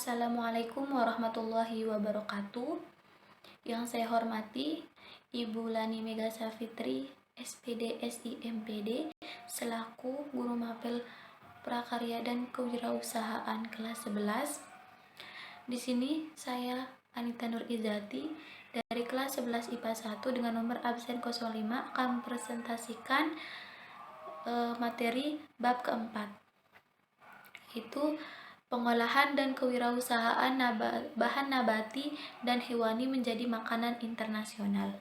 Assalamualaikum warahmatullahi wabarakatuh. Yang saya hormati Ibu Lani Mega Safitri, SPD SIMPD, selaku Guru Mapel Prakarya dan Kewirausahaan kelas 11. Di sini saya Anita Nur Izati dari kelas 11 IPA 1 dengan nomor absen 05 akan mempresentasikan materi bab keempat, yaitu pengolahan dan kewirausahaan bahan nabati dan hewani menjadi makanan internasional.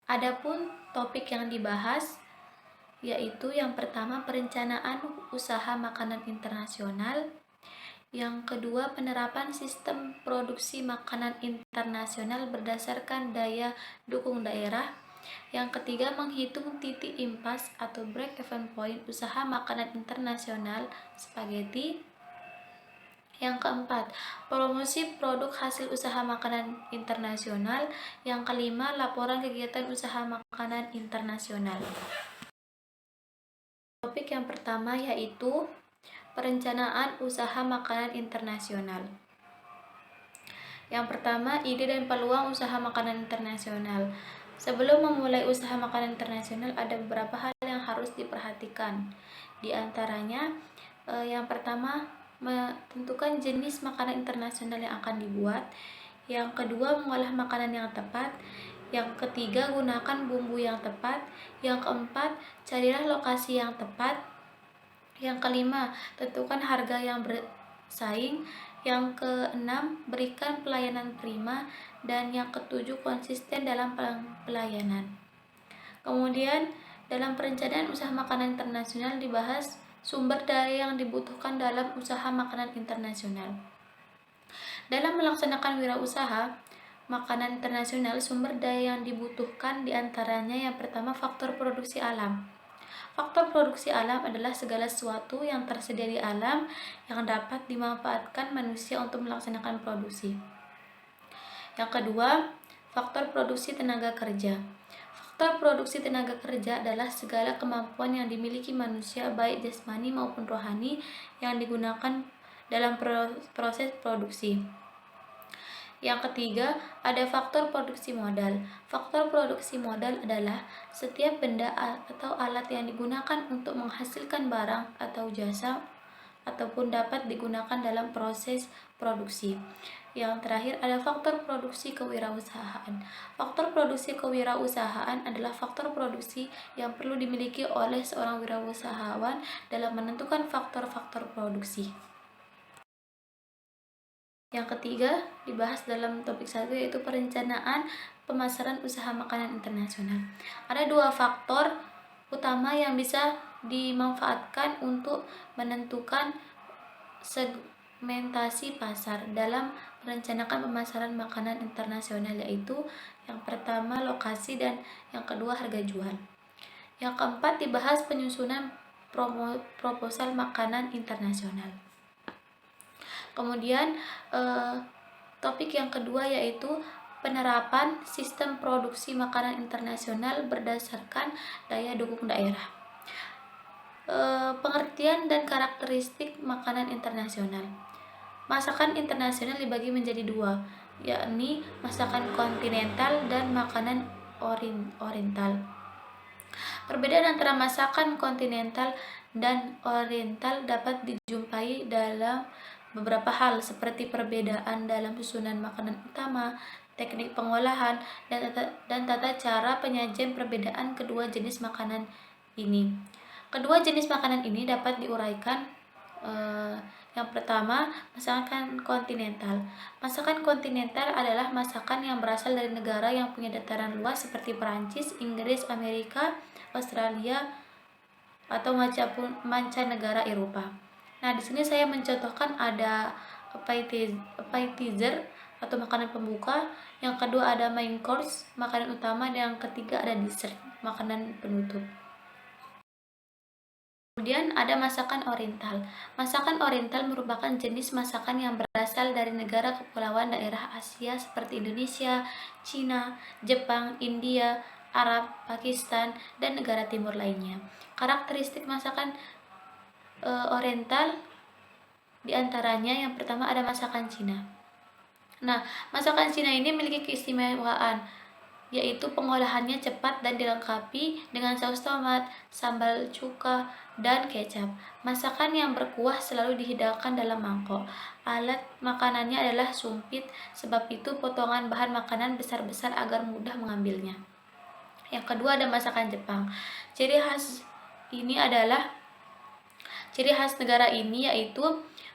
Adapun topik yang dibahas yaitu yang pertama perencanaan usaha makanan internasional, yang kedua penerapan sistem produksi makanan internasional berdasarkan daya dukung daerah, yang ketiga menghitung titik impas atau break-even point usaha makanan internasional spaghetti, yang keempat promosi produk hasil usaha makanan internasional, yang kelima laporan kegiatan usaha makanan internasional. Topik yang pertama yaitu perencanaan usaha makanan internasional. Yang pertama, ide dan peluang usaha makanan internasional. Sebelum memulai usaha makanan internasional ada beberapa hal yang harus diperhatikan. Di antaranya, yang pertama, menentukan jenis makanan internasional yang akan dibuat. Yang kedua, mengolah makanan yang tepat. Yang ketiga, gunakan bumbu yang tepat. Yang keempat, carilah lokasi yang tepat. Yang kelima, tentukan harga yang bersaing. Yang keenam, berikan pelayanan prima. Dan yang ketujuh, konsisten dalam pelayanan. Kemudian, dalam perencanaan usaha makanan internasional dibahas sumber daya yang dibutuhkan dalam usaha makanan internasional. Dalam melaksanakan wirausaha makanan internasional, sumber daya yang dibutuhkan diantaranya yang pertama faktor produksi alam. Faktor produksi alam adalah segala sesuatu yang tersedia di alam yang dapat dimanfaatkan manusia untuk melaksanakan produksi. Yang kedua, faktor produksi tenaga kerja. Faktor produksi tenaga kerja adalah segala kemampuan yang dimiliki manusia baik jasmani maupun rohani yang digunakan dalam proses produksi. Yang ketiga, ada faktor produksi modal. Faktor produksi modal adalah setiap benda atau alat yang digunakan untuk menghasilkan barang atau jasa ataupun dapat digunakan dalam proses produksi. Yang terakhir ada faktor produksi kewirausahaan. Faktor produksi kewirausahaan adalah faktor produksi yang perlu dimiliki oleh seorang wirausahawan dalam menentukan faktor-faktor produksi. Yang ketiga dibahas dalam topik 1 yaitu perencanaan pemasaran usaha makanan internasional. Ada dua faktor utama yang bisa dimanfaatkan untuk menentukan segmentasi pasar dalam merencanakan pemasaran makanan internasional, yaitu yang pertama lokasi dan yang kedua harga jual. Yang keempat dibahas penyusunan proposal makanan internasional. Kemudian topik yang kedua yaitu penerapan sistem produksi makanan internasional berdasarkan daya dukung daerah. Pengertian dan karakteristik makanan internasional. Masakan internasional dibagi menjadi dua, yakni masakan kontinental dan makanan oriental. Perbedaan antara masakan kontinental dan oriental dapat dijumpai dalam beberapa hal seperti perbedaan dalam susunan makanan utama, teknik pengolahan, dan tata cara penyajian. Perbedaan kedua jenis makanan ini. Kedua jenis makanan ini dapat diuraikan. Yang pertama, masakan kontinental. Masakan kontinental adalah masakan yang berasal dari negara yang punya dataran luas seperti Perancis, Inggris, Amerika, Australia, atau mancanegara Eropa. Nah, di sini saya mencontohkan ada appetizer atau makanan pembuka, yang kedua ada main course, makanan utama, dan yang ketiga ada dessert, makanan penutup. Kemudian ada masakan oriental. Masakan oriental merupakan jenis masakan yang berasal dari negara kepulauan daerah Asia seperti Indonesia, Cina, Jepang, India, Arab, Pakistan, dan negara timur lainnya. Karakteristik masakan oriental Di antaranya yang pertama ada masakan Cina. Nah, masakan Cina ini memiliki keistimewaan, yaitu pengolahannya cepat dan dilengkapi dengan saus tomat, sambal cuka, dan kecap. Masakan yang berkuah selalu dihidangkan dalam mangkok. Alat makanannya adalah sumpit, sebab itu potongan bahan makanan besar-besar agar mudah mengambilnya. Yang kedua ada masakan Jepang. Ciri khas negara ini yaitu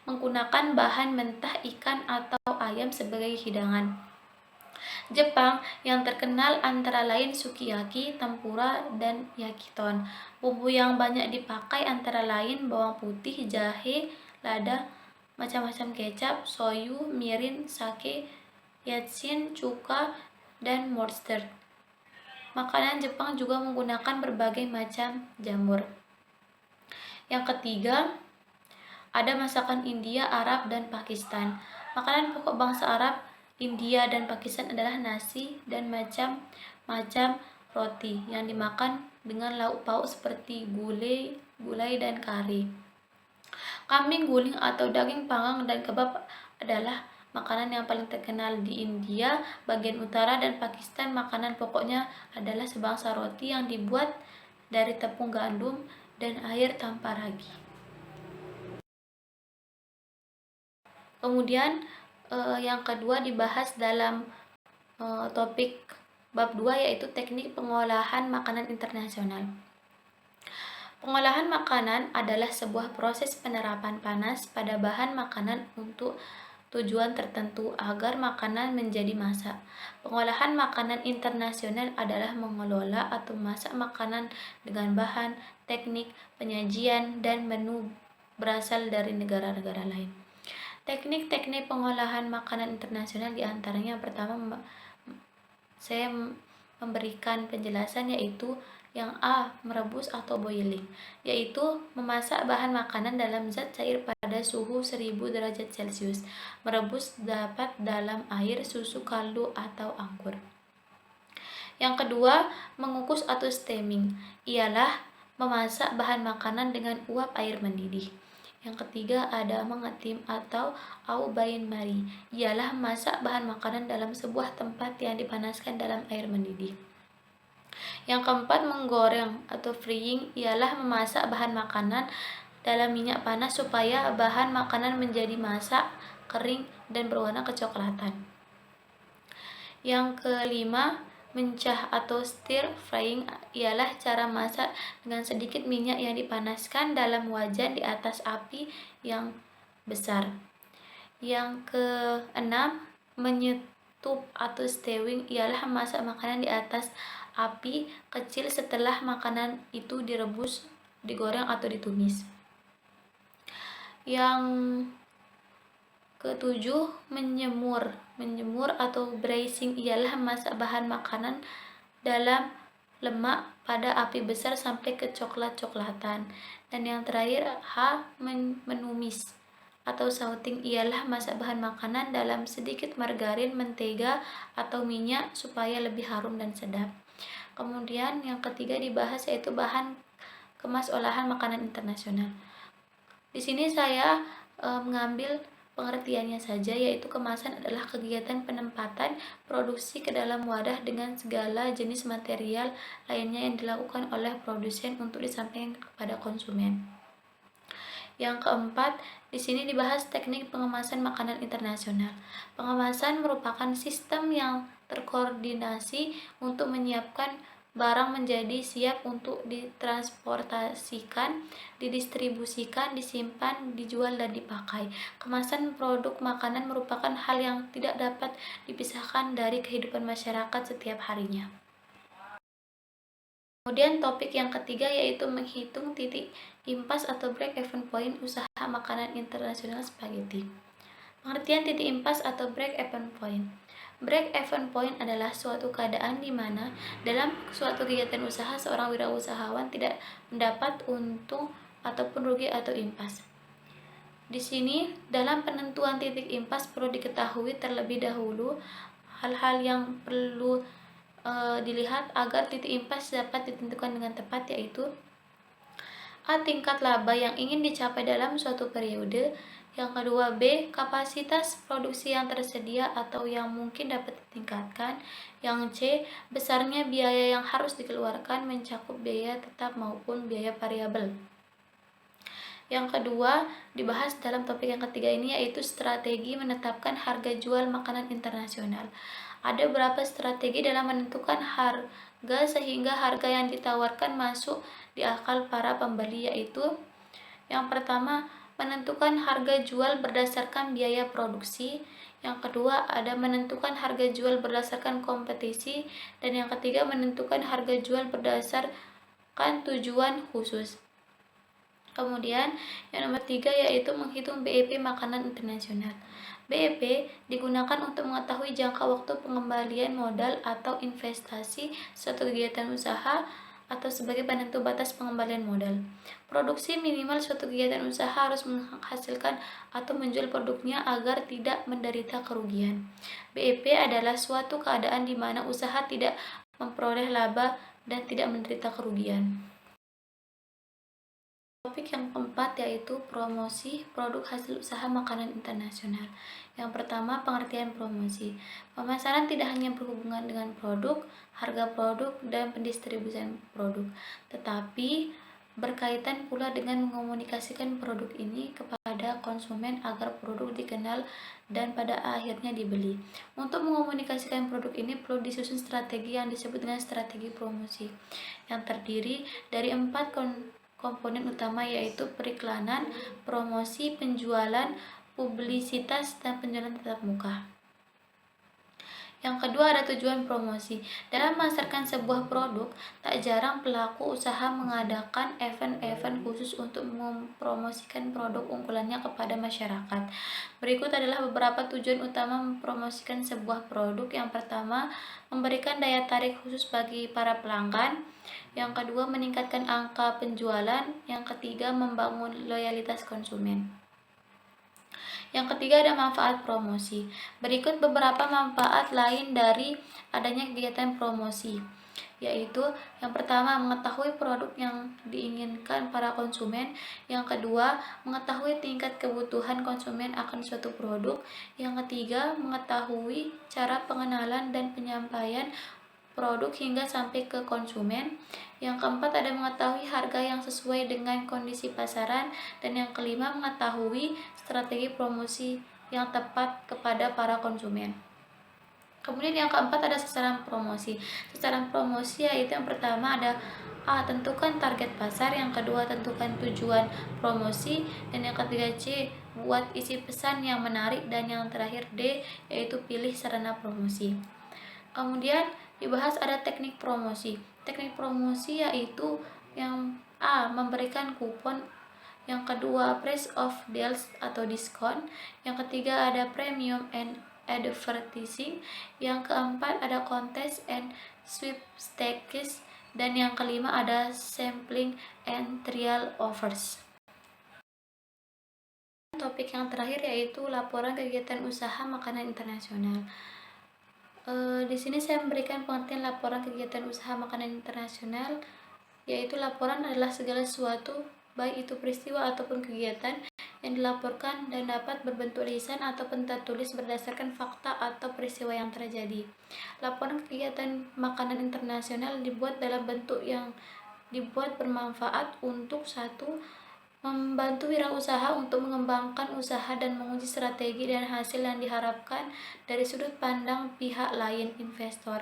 menggunakan bahan mentah ikan atau ayam sebagai hidangan. Jepang yang terkenal antara lain sukiyaki, tempura, dan yakiton. Bumbu yang banyak dipakai antara lain bawang putih, jahe, lada, macam-macam kecap, soyu, mirin, sake, yatsin, cuka, dan mustard. Makanan Jepang juga menggunakan berbagai macam jamur. Yang ketiga, ada masakan India, Arab, dan Pakistan. Makanan pokok bangsa Arab, India, dan Pakistan adalah nasi dan macam-macam roti yang dimakan dengan lauk pauk seperti gulai, dan kari. Kambing guling atau daging panggang dan kebab adalah makanan yang paling terkenal di India bagian utara, dan Pakistan makanan pokoknya adalah sebangsa roti yang dibuat dari tepung gandum dan air tanpa ragi. Kemudian yang kedua dibahas dalam topik bab 2 yaitu teknik pengolahan makanan internasional. Pengolahan makanan adalah sebuah proses penerapan panas pada bahan makanan untuk tujuan tertentu agar makanan menjadi masak. Pengolahan makanan internasional adalah mengelola atau masak makanan dengan bahan, teknik, penyajian, dan menu berasal dari negara-negara lain. Teknik-teknik pengolahan makanan internasional diantaranya pertama saya memberikan penjelasan yaitu yang A. Merebus atau boiling, yaitu memasak bahan makanan dalam zat cair pada suhu 1000 derajat Celcius. Merebus dapat dalam air, susu, kaldu, atau anggur. Yang kedua, mengukus atau steaming, ialah memasak bahan makanan dengan uap air mendidih. Yang ketiga ada mengetim atau au bain mari, ialah memasak bahan makanan dalam sebuah tempat yang dipanaskan dalam air mendidih. Yang keempat menggoreng atau frying, ialah memasak bahan makanan dalam minyak panas supaya bahan makanan menjadi masak, kering, dan berwarna kecoklatan. Yang kelima mencah atau stir frying, ialah cara masak dengan sedikit minyak yang dipanaskan dalam wajan di atas api yang besar. Yang keenam menyetup atau stewing, ialah memasak makanan di atas api kecil setelah makanan itu direbus, digoreng, atau ditumis. Yang ketujuh menjemur atau braising, ialah memasak bahan makanan dalam lemak pada api besar sampai kecoklat-coklatan. Dan yang terakhir H. menumis atau sauting, ialah masak bahan makanan dalam sedikit margarin, mentega, atau minyak supaya lebih harum dan sedap. Kemudian yang ketiga dibahas yaitu bahan kemas olahan makanan internasional. Di sini saya mengambil pengertiannya saja, yaitu kemasan adalah kegiatan penempatan produksi ke dalam wadah dengan segala jenis material lainnya yang dilakukan oleh produsen untuk disampaikan kepada konsumen. Yang keempat, di sini dibahas teknik pengemasan makanan internasional. Pengemasan merupakan sistem yang terkoordinasi untuk menyiapkan barang menjadi siap untuk ditransportasikan, didistribusikan, disimpan, dijual, dan dipakai. Kemasan produk makanan merupakan hal yang tidak dapat dipisahkan dari kehidupan masyarakat setiap harinya. Kemudian topik yang ketiga yaitu menghitung titik impas atau break-even point usaha makanan internasional spaghetti. Pengertian titik impas atau break-even point. Break-even point adalah suatu keadaan di mana dalam suatu kegiatan usaha seorang wirausahawan tidak mendapat untung ataupun rugi atau impas. Di sini dalam penentuan titik impas perlu diketahui terlebih dahulu hal-hal yang perlu dilihat agar titik impas dapat ditentukan dengan tepat, yaitu A. Tingkat laba yang ingin dicapai dalam suatu periode, Yang kedua, B. Kapasitas produksi yang tersedia atau yang mungkin dapat ditingkatkan. Yang C. Besarnya biaya yang harus dikeluarkan mencakup biaya tetap maupun biaya variabel. Yang kedua, dibahas dalam topik yang ketiga ini yaitu strategi menetapkan harga jual makanan internasional. Ada beberapa strategi dalam menentukan harga sehingga harga yang ditawarkan masuk di akal para pembeli, yaitu yang pertama, menentukan harga jual berdasarkan biaya produksi. Yang kedua, ada menentukan harga jual berdasarkan kompetisi. Dan yang ketiga, menentukan harga jual berdasarkan tujuan khusus. Kemudian, yang nomor 3 yaitu menghitung BEP makanan internasional. BEP digunakan untuk mengetahui jangka waktu pengembalian modal atau investasi suatu kegiatan usaha atau sebagai penentu batas pengembalian modal. Produksi minimal suatu kegiatan usaha harus menghasilkan atau menjual produknya agar tidak menderita kerugian. BEP adalah suatu keadaan di mana usaha tidak memperoleh laba dan tidak menderita kerugian. Topik yang keempat yaitu promosi produk hasil usaha makanan internasional. Yang pertama, pengertian promosi. Pemasaran tidak hanya berhubungan dengan produk, harga produk, dan pendistribusian produk, tetapi berkaitan pula dengan mengomunikasikan produk ini kepada konsumen agar produk dikenal dan pada akhirnya dibeli. Untuk mengomunikasikan produk ini perlu disusun strategi yang disebut dengan strategi promosi, yang terdiri dari 4 komponen utama yaitu periklanan, promosi, penjualan, publisitas, dan penjualan tatap muka. Yang kedua ada tujuan promosi. Dalam memasarkan sebuah produk, tak jarang pelaku usaha mengadakan event-event khusus untuk mempromosikan produk unggulannya kepada masyarakat. Berikut adalah beberapa tujuan utama mempromosikan sebuah produk. Yang pertama, memberikan daya tarik khusus bagi para pelanggan. Yang kedua, meningkatkan angka penjualan. Yang ketiga, membangun loyalitas konsumen. Yang ketiga ada manfaat promosi. Berikut beberapa manfaat lain dari adanya kegiatan promosi, yaitu yang pertama mengetahui produk yang diinginkan para konsumen. Yang kedua, mengetahui tingkat kebutuhan konsumen akan suatu produk. Yang ketiga, mengetahui cara pengenalan dan penyampaian produk hingga sampai ke konsumen. Yang keempat ada mengetahui harga yang sesuai dengan kondisi pasaran. Dan yang kelima, mengetahui strategi promosi yang tepat kepada para konsumen. Kemudian yang keempat ada sasaran promosi. Sasaran promosi yaitu yang pertama ada A. Tentukan target pasar. Yang kedua, tentukan tujuan promosi. Dan yang ketiga C. Buat isi pesan yang menarik. Dan yang terakhir D. Yaitu pilih sarana promosi. Kemudian dibahas ada teknik promosi. Teknik promosi yaitu yang A. Memberikan kupon. Yang kedua, price of deals atau diskon. Yang ketiga ada premium and advertising. Yang keempat ada contest and sweepstakes. Dan yang kelima ada sampling and trial offers. Topik yang terakhir yaitu laporan kegiatan usaha makanan internasional. Di sini saya memberikan pengertian laporan kegiatan usaha makanan internasional, yaitu laporan adalah segala sesuatu, baik itu peristiwa ataupun kegiatan yang dilaporkan dan dapat berbentuk lisan ataupun tertulis berdasarkan fakta atau peristiwa yang terjadi. Laporan kegiatan makanan internasional dibuat dalam bentuk yang dibuat bermanfaat untuk satu, membantu wirausaha untuk mengembangkan usaha dan menguji strategi dan hasil yang diharapkan dari sudut pandang pihak lain, investor.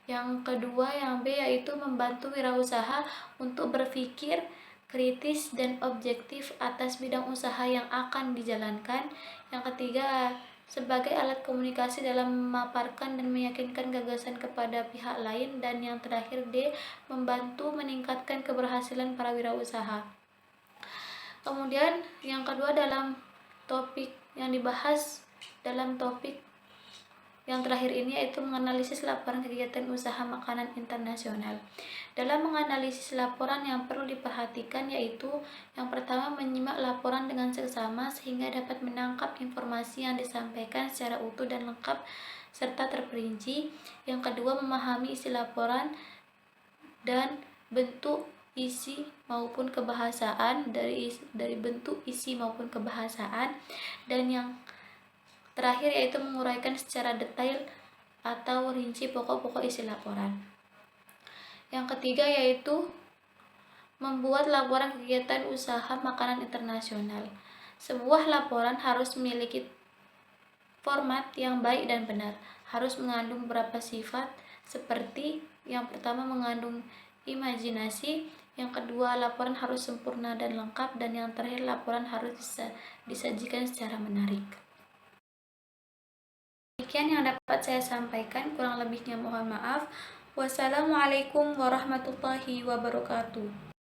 Yang kedua, yang B, yaitu membantu wirausaha untuk berpikir kritis dan objektif atas bidang usaha yang akan dijalankan. Yang ketiga, sebagai alat komunikasi dalam memaparkan dan meyakinkan gagasan kepada pihak lain. Dan yang terakhir D, membantu meningkatkan keberhasilan para wirausaha. Kemudian yang kedua dalam topik yang dibahas dalam topik yang terakhir ini yaitu menganalisis laporan kegiatan usaha makanan internasional. Dalam menganalisis laporan yang perlu diperhatikan yaitu yang pertama menyimak laporan dengan seksama sehingga dapat menangkap informasi yang disampaikan secara utuh dan lengkap serta terperinci. Yang kedua, memahami isi laporan dan bentuk isi maupun kebahasaan, dari bentuk isi maupun kebahasaan, dan yang terakhir yaitu menguraikan secara detail atau rinci pokok-pokok isi laporan. Yang ketiga yaitu membuat laporan kegiatan usaha makanan internasional. Sebuah laporan harus memiliki format yang baik dan benar, harus mengandung beberapa sifat seperti yang pertama mengandung imajinasi, yang kedua laporan harus sempurna dan lengkap, dan yang terakhir laporan harus disajikan secara menarik. Demikian yang dapat saya sampaikan, kurang lebihnya mohon maaf. Wassalamualaikum warahmatullahi wabarakatuh.